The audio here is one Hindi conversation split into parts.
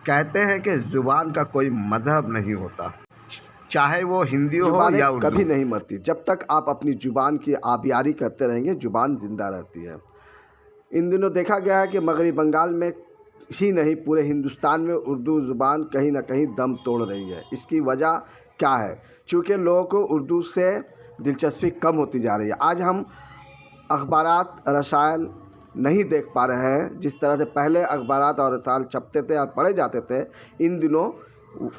कहते हैं कि ज़ुबान का कोई मज़हब नहीं होता, चाहे वो हिंदी हो जुबानें या उर्दू। कभी नहीं मरती। जब तक आप अपनी जुबान की आबियारी करते रहेंगे, जुबान जिंदा रहती है। इन दिनों देखा गया है कि मगरबी बंगाल में ही नहीं, पूरे हिंदुस्तान में उर्दू ज़ुबान कहीं ना कहीं दम तोड़ रही है। इसकी वजह क्या है? चूँकि लोगों को उर्दू से दिलचस्पी कम होती जा रही है। आज हम अखबारात, रसायल नहीं देख पा रहे हैं। जिस तरह से पहले अखबारात और रसायल छपते थे और पढ़े जाते थे, इन दिनों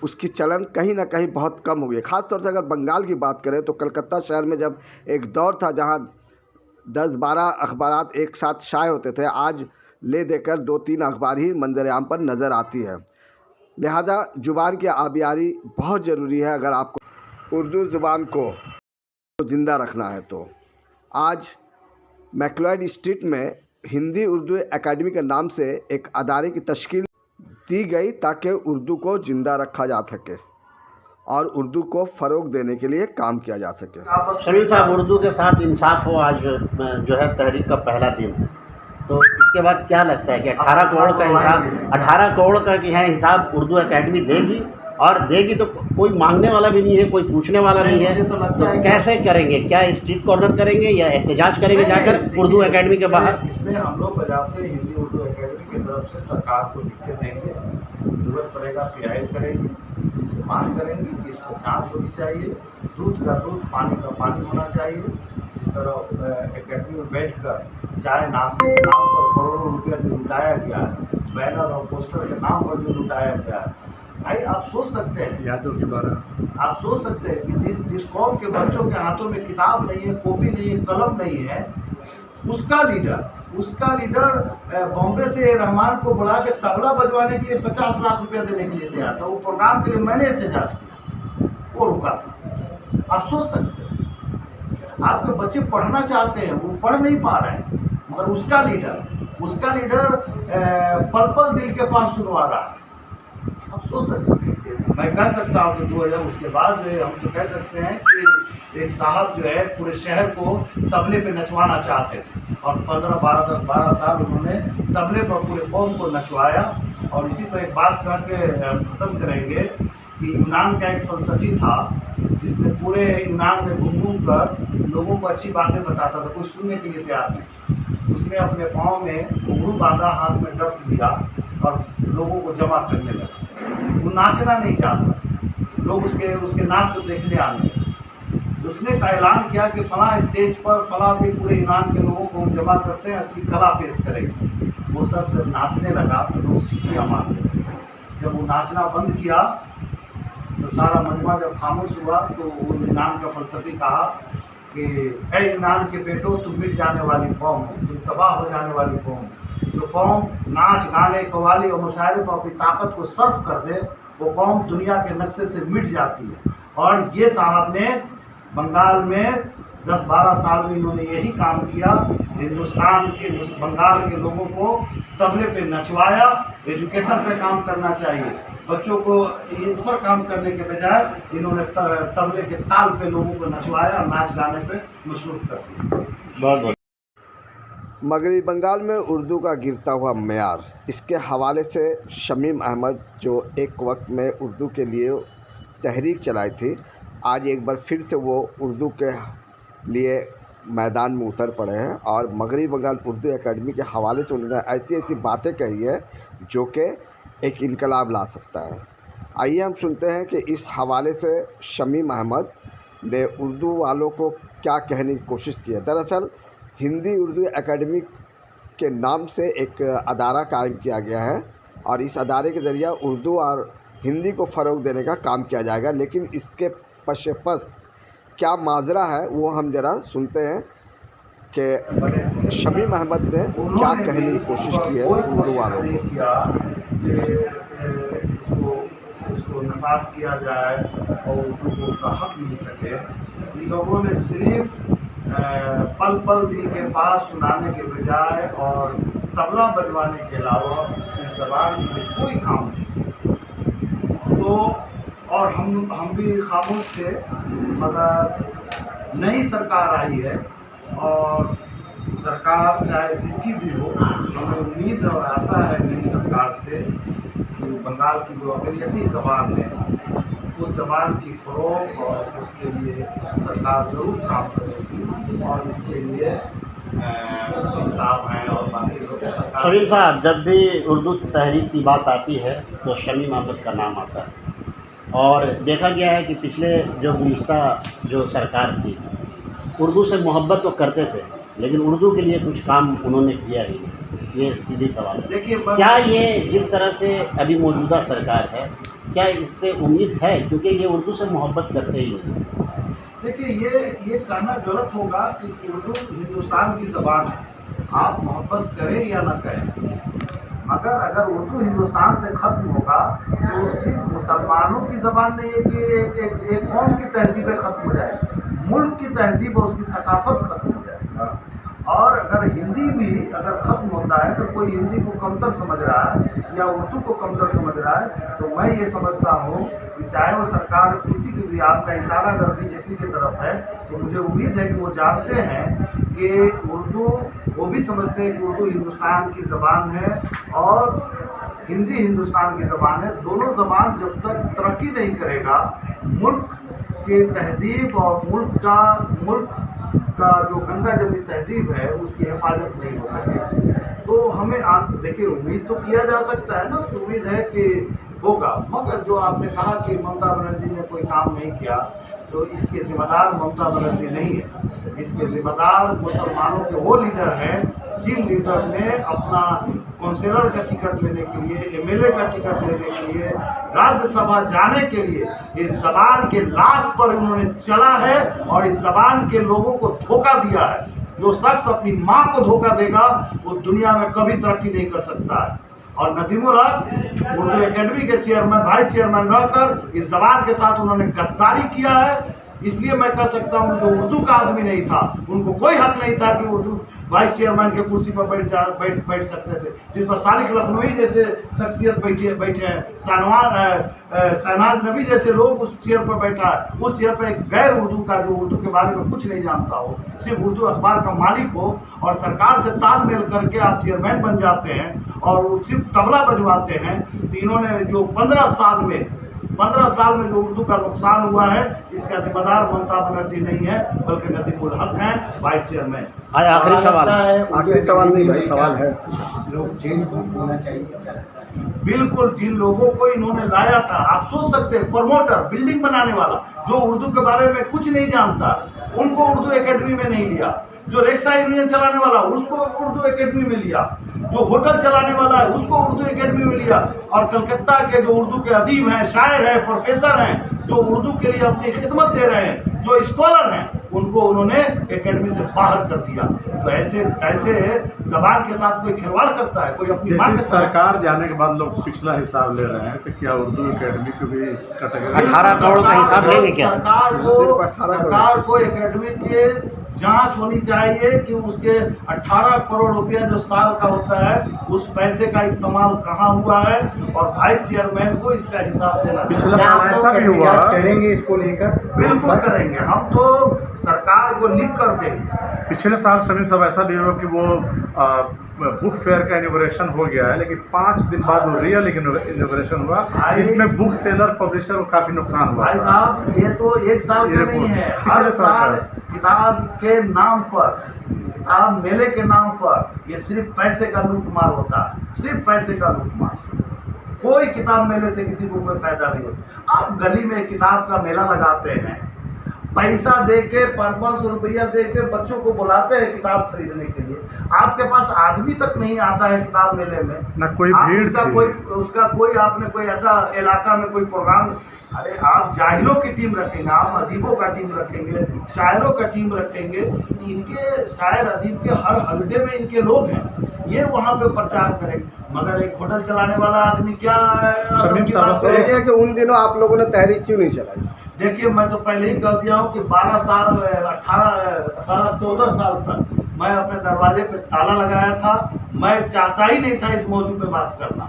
उसकी चलन कहीं ना कहीं बहुत कम हो गई है। ख़ास तौर से अगर बंगाल की बात करें तो कलकत्ता शहर में जब एक दौर था जहां 10-12 अखबारात एक साथ शाये होते थे, आज ले देकर 2-3 अखबार ही मंजर-ए-आम पर नज़र आती है। लिहाजा ज़ुबान की आबियारी बहुत ज़रूरी है अगर आपको उर्दू ज़ुबान को ज़िंदा रखना है। तो आज मैक्लोड स्ट्रीट में हिंदी उर्दू एकेडमी के नाम से एक अदारे की तश्कील दी गई ताकि उर्दू को ज़िंदा रखा जा सके और उर्दू को फ़रोग देने के लिए काम किया जा सके। शमीम साहब, उर्दू के साथ इंसाफ हो, आज जो है तहरीक का पहला दिन है, तो इसके बाद क्या लगता है कि 18 करोड़ का हिसाब, 18 करोड़ का कि है हिसाब उर्दू एकेडमी देगी? और देगी तो कोई मांगने वाला भी नहीं है, कोई पूछने वाला नहीं है, तो कैसे करेंगे? क्या स्ट्रीट कॉर्नर करेंगे या एहतजाज करेंगे जाकर उर्दू एकेडमी के बाहर? इसमें हम लोग बजाते हिंदी उर्दू एकेडमी की तरफ से सरकार को लिख के देंगे, जरूरत पड़ेगा पीआई करेंगे, इससे मांग करेंगे कि इसको जांच होनी चाहिए, दूध का दूध, पानी का पानी होना चाहिए। जिस तरह एकेडमी में बैठ कर चाय नाश्ते के नाम पर करोड़ों रुपया जो लुटाया गया है, बैनर और पोस्टर के नाम पर जो लुटाया गया है, भाई आप सोच सकते हैं, यादों के बारे में आप सोच सकते हैं कि जिस कौम के बच्चों के हाथों में किताब नहीं है, कॉपी नहीं है, कलम नहीं है, उसका लीडर बॉम्बे से रहमान को बुला के तबला बजवाने के लिए 50 लाख रुपया देने के लिए तैयार था। वो प्रोग्राम के लिए मैंने एहतजाज किया, वो रुका था। आप सोच सकते हैं, आपके बच्चे पढ़ना चाहते हैं, वो पढ़ नहीं पा रहे हैं, मगर उसका लीडर पल पल दिल के पास सुनवा रहा है। आप सोच सकते हैं। मैं कह सकता हूँ कि 2000 उसके बाद जो है हम तो कह सकते हैं कि एक साहब जो है पूरे शहर को तबले पे नचवाना चाहते थे और 12 साल उन्होंने तबले पर पूरे कौम को नचवाया। और इसी पर एक बात कह के ख़त्म करेंगे कि यूनान का एक फ़लसफ़ी था जिसने पूरे यूनान में घूम कर लोगों को अच्छी बातें बताता था, कोई सुनने के लिए तैयार नहीं। उसने अपने पाँव में घुंघरू बांधा, हाथ में डफ लिया और लोगों को जमा करने लगा। वो नाचना नहीं चाहता, लोग उसके नाच को देखने आने लगे। उसने का ऐलान किया कि फलां स्टेज पर फलां पे पूरे यूनान के लोगों को हम जमा करते हैं, असली कला पेश करेंगे। वो सब जब नाचने लगा तो लोग सीटियाँ मारने लगे। जब वो नाचना बंद किया तो सारा मजमा जब खामोश हुआ तो वो यूनान का फ़लसफ़ी कहा कि ऐ यूनान के बेटो, तुम मिट जाने वाली कौम हो, तुम तबाह हो जाने वाली कौम हो। जो कौम नाच गाने, कव्वाली और मुशायरे पर अपनी ताकत को सर्फ कर दे, वो कौम दुनिया के नक्शे से मिट जाती है। और ये साहब ने बंगाल में 10-12 साल में इन्होंने यही काम किया, हिंदुस्तान के बंगाल के लोगों को तबले पे नचवाया। एजुकेशन पे काम करना चाहिए, बच्चों को इस पर काम करने के बजाय इन्होंने तबले के ताल पे लोगों को नचवाया, नाच गाने पे मशरूफ कर दिया। बहुत मगरबी बंगाल में उर्दू का गिरता हुआ मेयार, इसके हवाले से शमीम अहमद जो एक वक्त में उर्दू के लिए तहरीक चलाई थी, आज एक बार फिर से वो उर्दू के लिए मैदान में उतर पड़े हैं और मगरबी बंगाल उर्दू एकेडमी के हवाले से उन्होंने ऐसी ऐसी बातें कही है जो कि एक इनकलाब ला सकता है। आइए हम सुनते हैं कि इस हवाले से शमीम अहमद ने उर्दू वालों को क्या कहने की कोशिश की है। दरअसल हिंदी उर्दू एकेडमी के नाम से एक अदारा कायम किया गया है और इस अदारे के ज़रिए उर्दू और हिंदी को फ़रोग देने का काम किया जाएगा, लेकिन इसके पश्चात क्या माजरा है वो हम ज़रा सुनते हैं कि शमीम अहमद ने क्या कहने की कोशिश की है उर्दू वालों को। इसको नफाज किया जाए और उर्दू को उसका हक मिल सके। इन लोगों ने सिर्फ पल पल दिल के पास सुनाने के बजाय और तबला बजवाने के अलावा इस ज़बान में कोई काम नहीं। तो और हम भी खामोश थे, मगर नई सरकार आई है और सरकार चाहे जिसकी भी हो, हमें उम्मीद और आशा है नई सरकार से कि बंगाल की जो अकलियती ज़बान है उस ज़बान की फ़रोग़ और उसके लिए सरकार ज़रूर काम करेगी और इसके लिए साहब हैं और बाकी लोग सरकार। शमीम साहब, जब भी उर्दू तहरीक की बात आती है तो शमीम अहमद का नाम आता है और देखा गया है कि पिछले जो गुज़िश्ता जो सरकार थी उर्दू से मोहब्बत तो करते थे लेकिन उर्दू के लिए कुछ काम उन्होंने किया ही नहीं। ये सीधी सवाल है। देखिए, क्या ये जिस तरह से अभी मौजूदा सरकार है क्या इससे उम्मीद है, क्योंकि ये उर्दू से मोहब्बत करते ही नहीं। देखिए, ये कहना गलत होगा कि उर्दू हिंदुस्तान की ज़बान है, आप मोहब्बत करें या ना करें, मगर अगर उर्दू हिंदुस्तान से ख़त्म होगा तो सिर्फ मुसलमानों की ज़बान नहीं है कि एक कौम की तहजीबें ख़त्म हो जाएगी, मुल्क की तहजीब और उसकी सकाफ़त ख़त्म हो जाएगी। और अगर हिंदी भी अगर ख़त्म होता है, अगर कोई हिंदी को कमतर समझ रहा है या उर्दू को कमतर समझ रहा है तो मैं ये समझता हूँ कि चाहे वो सरकार किसी की भी, आपका इशारा अगर बीजेपी की तरफ है तो मुझे उम्मीद है कि वो जानते हैं कि उर्दू, वो भी समझते हैं कि उर्दू हिंदुस्तान की ज़बान है और हिंदी हिंदुस्तान की ज़बान है। दोनों ज़बान जब तक तरक्की नहीं करेगा मुल्क की तहजीब और मुल्क का जो गंगा जमनी तहजीब है उसकी हिफाजत नहीं हो सकेगी। तो हमें देखिए, उम्मीद तो किया जा सकता है ना, तो उम्मीद है कि होगा, मगर जो आपने कहा कि ममता बनर्जी ने कोई काम नहीं किया तो इसके ज़िम्मेदार ममता बनर्जी नहीं है, इसके ज़िम्मेदार मुसलमानों के वो लीडर हैं जिन लीडर ने अपना काउंसिलर का टिकट लेने के लिए, एमएलए का टिकट लेने के लिए, राज्यसभा जाने के लिए इस ज़बान के लाश पर उन्होंने चला है और इस ज़बान के लोगों को धोखा दिया है। जो शख्स अपनी माँ को धोखा देगा वो दुनिया में कभी तरक्की नहीं कर सकता है। और नदीमुल हक उर्दू एकेडमी के चेयरमैन, वाइस चेयरमैन रहकर इस ज़बान के साथ उन्होंने गद्दारी किया है। इसलिए मैं कह सकता हूँ जो उर्दू का आदमी नहीं था उनको कोई हक नहीं था कि उर्दू वाइस चेयरमैन के कुर्सी पर बैठ सकते थे, जिस पर सालिक लखनवी जैसे शख्सियत बैठे हैं, शहनाज नबी जैसे लोग उस चेयर पर बैठा है। उस चेयर पर एक गैर उर्दू का, जो उर्दू के बारे में कुछ नहीं जानता हो, सिर्फ उर्दू अखबार का मालिक हो और सरकार से तालमेल करके आप चेयरमैन बन जाते हैं और सिर्फ तबला बजवाते हैं। तो इन्होंने जो 15 साल में जो उर्दू का नुकसान हुआ है इसका जिम्मेदार ममता बनर्जी नहीं है बल्कि नदीमुल हक हैं, वाइस चेयरमैन। आखिरी सवाल नहीं भाई, सवाल है। लोग जेल को होना चाहिए। बिल्कुल, जिन लोगों को इन्होंने लाया था, आप सोच सकते हैं, प्रमोटर, बिल्डिंग बनाने वाला जो उर्दू के बारे में कुछ नहीं जानता उनको उर्दू एकेडमी में नहीं लिया, जो रिक्शा यूनियन चलाने वाला उसको उर्दू एकेडमी में लिया, जो होटल चलाने वाला है उसको उर्दू एकेडमी में लिया, और कलकत्ता के जो उर्दू के अदीब हैं, शायर हैं, प्रोफेसर हैं, जो उर्दू के लिए अपनी खिदमत दे रहे हैं, जो स्कॉलर हैं, उनको उन्होंने एकेडमी से बाहर कर दिया। तो ऐसे ज़बान के साथ कोई खिलवाड़ करता है, कोई अपनी मांग। सरकार जाने के बाद लोग पिछला हिसाब ले रहे हैं तो क्या उर्दू एकेडमी को भी इस कैटेगरी 18 करोड़ का हिसाब लेंगे क्या? सरकार को एकेडमी के जांच होनी चाहिए कि उसके 18 करोड़ रुपया जो साल का होता है उस पैसे का इस्तेमाल कहाँ हुआ है और वाइस चेयरमैन को इसका हिसाब देना पिछला करेंगे इसको लेकर। बिल्कुल करेंगे, हम तो सरकार को लिख कर देंगे। पिछले साल शमीम साहब ऐसा भी हुआ कि वो बुक फेयर का इनोग्रेशन हो गया है लेकिन 5 दिन बाद वो रियल इनोग्रेशन हुआ जिसमें बुक सेलर पब्लिशर को काफ़ी नुकसान हुआ। भाई साहब, ये तो एक साल का नहीं है, हर साल किताब के नाम पर, किताब मेले के नाम पर ये सिर्फ पैसे का लूटमार होता है, सिर्फ पैसे का लूटमार। कोई किताब मेले से किसी को कोई फायदा नहीं होता। आप गली में किताब का मेला लगाते हैं, पैसा दे के 500 रुपया दे के बच्चों को बुलाते हैं किताब खरीदने के लिए, आपके पास आदमी तक नहीं आता है किताब मेले में, ना कोई भीड़ उसका कोई आपने कोई ऐसा इलाका में कोई प्रोग्राम। अरे आप जाहिलों की टीम रखेंगे, आप अदीबों का टीम रखेंगे, शायरों का टीम रखेंगे, इनके शायर अदीब के हर हल्के में इनके लोग हैं, ये वहाँ पे प्रचार करेंगे। मगर एक होटल चलाने वाला आदमी क्या है कि उन दिनों आप लोगों ने तहरीक क्यों नहीं चलाई? देखिए, मैं तो पहले ही कह दिया हूँ कि 12 साल 14 साल तक मैं अपने दरवाजे पे ताला लगाया था। मैं चाहता ही नहीं था इस मौजू पे बात करना।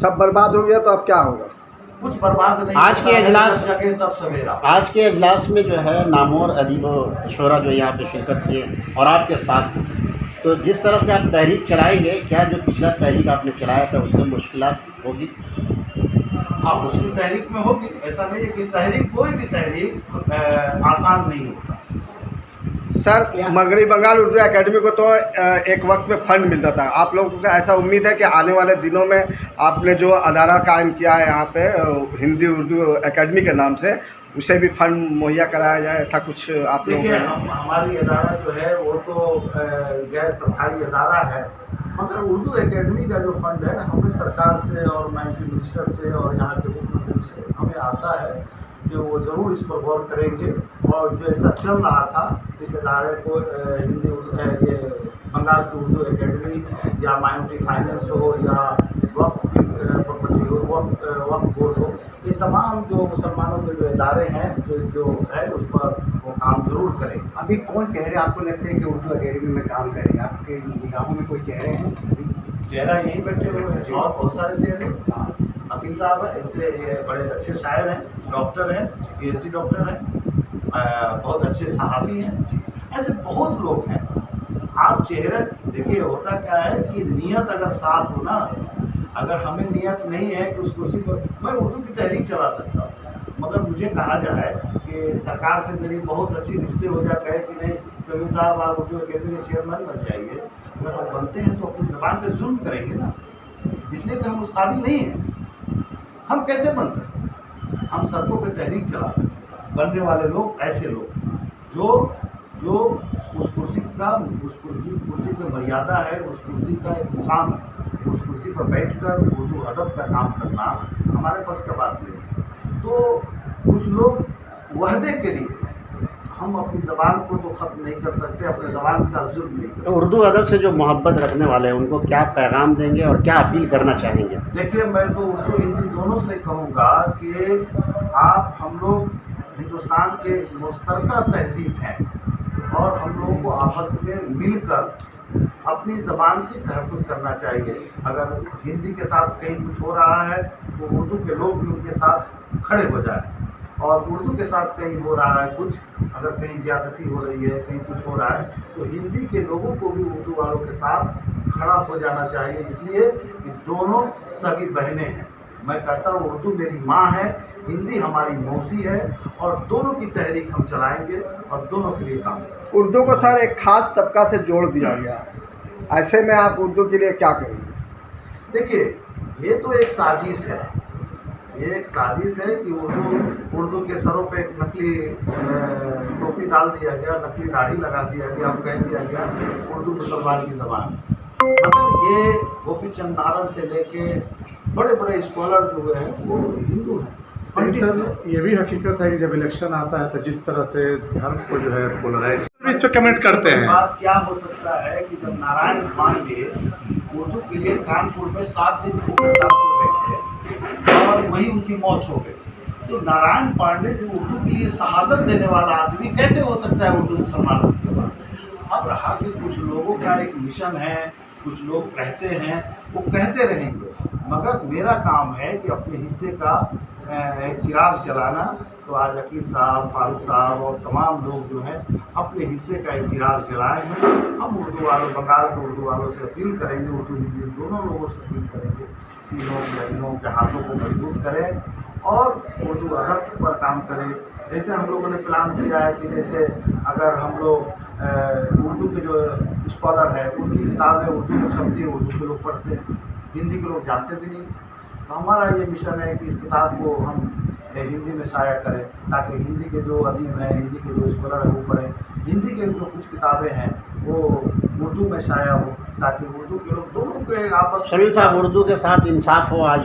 सब बर्बाद हो गया तो अब क्या होगा? कुछ बर्बाद नहीं। आज के इजलास जगह तब सवेरा। आज के इजलास में जो है नामवर अदीब शोरा जो यहाँ पे शिरकत किए और आपके साथ, तो जिस तरह से आप तहरीक चलाएंगे, क्या जो पिछला तहरीक आपने चलाया था उससे मुश्किलात होगी? हाँ, मुस्लिम तहरीक में होगी। ऐसा नहीं है कि तहरीक, कोई भी तहरीक आसान नहीं होता। सर, मगरबी बंगाल उर्दू एकेडमी को तो एक वक्त में फंड मिलता था। आप लोगों को ऐसा उम्मीद है कि आने वाले दिनों में आपने जो अदारा कायम किया है यहाँ पे हिंदी उर्दू एकेडमी के नाम से, उसे भी फंड मुहैया कराया जाए, ऐसा कुछ आप लोग? देखिए, हमारी अदारा जो है वो तो गैर सरकारी अदारा है, मगर उर्दू एकेडमी का जो फंड है हमें सरकार से और माननीय मिनिस्टर से और यहाँ के मुख्यमंत्री से हमें आशा है कि वो ज़रूर इस पर गौर करेंगे। और जो ऐसा चल रहा था इस इदारे को ये बंगाल की उर्दू एकेडमी या माइनॉरिटी फाइनेंस हो या वक्फ प्रॉपर्टी हो, वक्फ बोर्ड हो, ये तमाम जो मुसलमानों के जो इदारे हैं जो है उस पर वो काम जरूर करेंगे। अभी कौन चेहरे आपको लगते हैं कि उर्दू एकेडमी में काम करेंगे? आपके निगाहों में कोई चेहरे हैं? चेहरा यहीं बैठे हुए हैं और बहुत सारे चेहरे। अकील साहब है, इनसे ये बड़े अच्छे शायर हैं, डॉक्टर हैं, PhD डॉक्टर हैं, बहुत अच्छे सहाफ़ी हैं, ऐसे बहुत लोग हैं। आप चेहरे देखिए, होता क्या है कि नियत अगर साफ हो ना, अगर हमें नियत नहीं है कि उस कुर्सी पर मैं उर्दू की तहरीक चला सकता हूँ, मगर मुझे कहा जाए कि सरकार से मेरी बहुत अच्छी रिश्ते हो जाए, कहे कि नहीं समीर साहब आप उर्दू अकेडमी के चेयरमैन बन जाइए, अगर हम बनते हैं तो अपनी ज़बान पे जुल्म करेंगे ना, इसलिए कि हम उस काबिल नहीं हैं। हम कैसे बन सकते हैं? हम सड़कों पे तहरीक चला सकते हैं। बनने वाले लोग ऐसे लोग जो उस कुर्सी की मर्यादा है, उस कुर्सी का एक मुकाम है, उस कुर्सी पर बैठकर उर्दू अदब का काम करना हमारे पास का बात नहीं है। तो कुछ लोग वहदे के लिए हम अपनी ज़बान को तो ख़त्म नहीं कर सकते, अपने ज़बान के साथ जुल्म नहीं कर सकते। तो उर्दू अदब से जो मोहब्बत रखने वाले हैं उनको क्या पैगाम देंगे और क्या अपील करना चाहेंगे? देखिए, मैं तो उर्दू हिंदी दोनों से कहूँगा कि आप हम लोग हिंदुस्तान के मुश्तरका तहज़ीब हैं और हम लोगों को आपस में मिलकर अपनी ज़बान की तहफ़्फ़ुज़ करना चाहिए। अगर हिंदी के साथ कहीं कुछ हो रहा है तो उर्दू के लोग भी उनके साथ खड़े हो जाएं, और उर्दू के साथ कहीं हो रहा है कुछ, अगर कहीं ज़्यादती हो रही है, कहीं कुछ हो रहा है, तो हिंदी के लोगों को भी उर्दू वालों के साथ खड़ा हो जाना चाहिए, इसलिए कि दोनों सगी बहनें हैं। मैं कहता हूँ उर्दू मेरी माँ है, हिंदी हमारी मौसी है, और दोनों की तहरीक हम चलाएंगे और दोनों के लिए काम करेंगे। उर्दू को सर एक खास तबका से जोड़ दिया गया है, ऐसे में आप उर्दू के लिए क्या करेंगे? देखिए, ये तो एक साजिश है, ये एक साजिश है कि उर्दू के सरों पे एक नकली टोपी डाल दिया गया, नकली दाढ़ी लगा दिया गया, हम कह दिया गया उर्दू मुसलमान की ज़बान। मगर ये गोपी चंद नारद से लेके बड़े बड़े स्कॉलर जो हुए हैं वो हिंदू हैं, पंडित हैं। सर, ये भी हकीकत है कि जब इलेक्शन आता है तो जिस तरह से धर्म को जो है पोलराइज, इस पर कमेंट करते हैं। बात क्या हो सकता है कि जब नारायण पांडे उर्दू के लिए कानपुर में 7 दिन को बैठे और वहीं उनकी मौत हो गई, तो नारायण पांडे जो उर्दू के लिए शहादत देने वाला आदमी कैसे हो सकता है उर्दू मुसलमानों के बाद? अब रहा कि कुछ लोगों का एक मिशन है, कुछ लोग कहते हैं, वो कहते रहेंगे, मगर मेरा काम है कि अपने हिस्से का चिराग जलाना। तो आज अकील साहब, फारूक साहब और तमाम लोग जो हैं अपने हिस्से का एक चिराग जलाए हैं। हम उर्दू वालों, बंगाल के उर्दू वालों से अपील करेंगे, उर्दू हिंदी दोनों लोगों से अपील करेंगे कि लोग इन लोगों के हाथों को मजबूत करें और उर्दू अदब पर काम करें। जैसे हम लोगों ने प्लान किया है कि जैसे अगर हम लोग उर्दू के जो स्कॉलर हैं उनकी किताबें उर्दू में छपती है, उर्दू के लोग पढ़ते हैं, हिंदी के लोग जानते भी नहीं, तो हमारा ये मिशन है कि इस किताब को हम हिंदी में शाया करें ताकि हिंदी के जो अदीब हैं, हिंदी के जो स्कॉलर हैं वो पढ़ें, हिंदी के जो कुछ किताबें हैं वो उर्दू में शाया हो ताकि उर्दू के लोग दोनों के आपस में। शमीम साहब, उर्दू के साथ इंसाफ हो, आज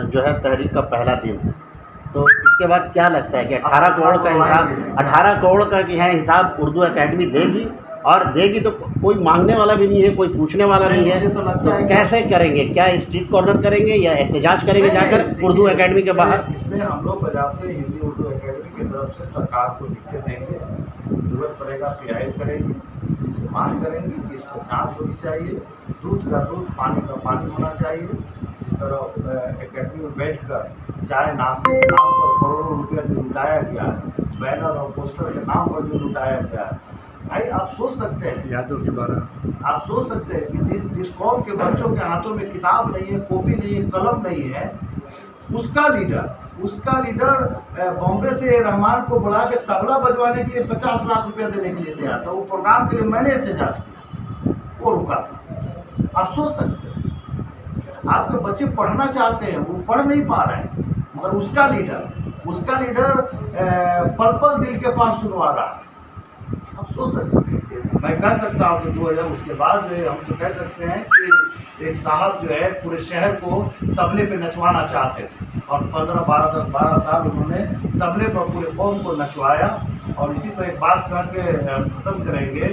जो है तहरीक का पहला दिन है, तो इसके बाद क्या लगता है कि 18 करोड़ का हिसाब, 18 करोड़ का कि है हिसाब उर्दू एकेडमी देगी, और देगी तो कोई मांगने वाला भी नहीं है, कोई पूछने वाला नहीं है, मुझे तो लगता है कि कैसे करेंगे? क्या स्ट्रीट कॉर्नर करेंगे या एहतजाज करेंगे जाकर उर्दू एकेडमी के बाहर? इसमें हम लोग बजाते हिंदी उर्दू एकेडमी की तरफ से सरकार को लिख के देंगे, जरूरत पड़ेगा पीआई करेंगे, इससे मांग करेंगे कि इस पर जाँच होनी चाहिए, दूध का दूध, पानी का पानी होना चाहिए। इस तरह एकेडमी में बैठ कर चाय नाश्ते के नाम पर करोड़ों रुपया जो लुटाया गया है, बैनर और पोस्टर के नाम पर जो लुटाया गया है, भाई आप सोच सकते हैं, यादों की बात, आप सोच सकते हैं कि जिस कौम के बच्चों के हाथों में किताब नहीं है, कॉपी नहीं है, कलम नहीं है, उसका लीडर बॉम्बे से रहमान को बुला के तबला बजवाने के लिए 50 लाख रुपया देने के लिए तैयार था। वो प्रोग्राम के लिए मैंने एहतजाज किया, वो रुका था। आप सोच सकते हैं, आपके बच्चे पढ़ना चाहते हैं, वो पढ़ नहीं पा रहे हैं, मगर उसका लीडर पल पल दिल के पास सुनवा रहा है। आप सोच सकते हैं। मैं कह सकता हूँ कि 2000 उसके बाद जो है हम तो कह सकते हैं कि एक साहब जो है पूरे शहर को तबले पे नचवाना चाहते थे और 12 साल उन्होंने तबले पर पूरे कौम को नचवाया। और इसी पर एक बात करके ख़त्म करेंगे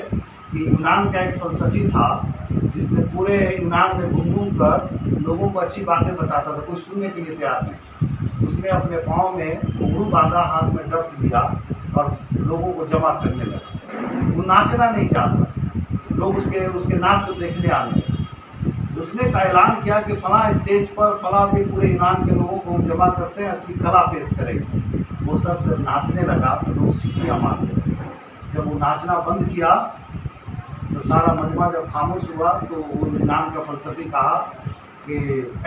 कि यूनान का एक फ़लसफ़ी था जिसने पूरे यूनान में घूम कर लोगों को अच्छी बातें बताता था, कोई सुनने के लिए तैयार नहीं। उसने अपने पाँव में घुंघरू बांधा, हाथ में डफ लिया और लोगों को जमा करने लगा। वो नाचना नहीं चाहता, लोग उसके नाच को देखने आने लगे। उसने का ऐलान किया कि फला स्टेज पर फला भी पूरे यूनान के लोगों को जमा करते हैं, असली कला पेश करेंगे। वो सब जब नाचने लगा तो लोग सीटियाँ मारने लगे। जब वो नाचना बंद किया तो सारा मजमा जब खामोश हुआ तो वो यूनान का फ़लसफ़ी कहा कि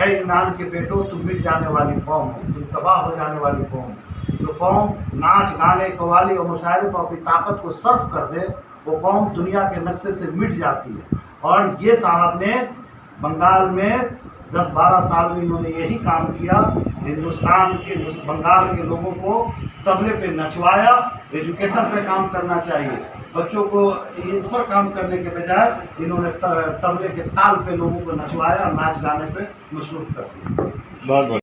ऐ यूनान के बेटो, तुम मिट जाने वाली कौम हो, तुम तबाह हो जाने वाली कौम हो। जो कौम नाच गाने कव्वाली और मुशायरे पर अपनी ताकत को सर्फ कर दे, वो कौम दुनिया के नक्शे से मिट जाती है। और ये साहब ने बंगाल में 10-12 साल में इन्होंने यही काम किया, हिंदुस्तान के बंगाल के लोगों को तबले पे नचवाया। एजुकेशन पे काम करना चाहिए, बच्चों को इस पर काम करने के बजाय इन्होंने तबले के ताल पे लोगों को नचवाया, नाच गाने पे मशरूफ कर दिया। बहुत बहुत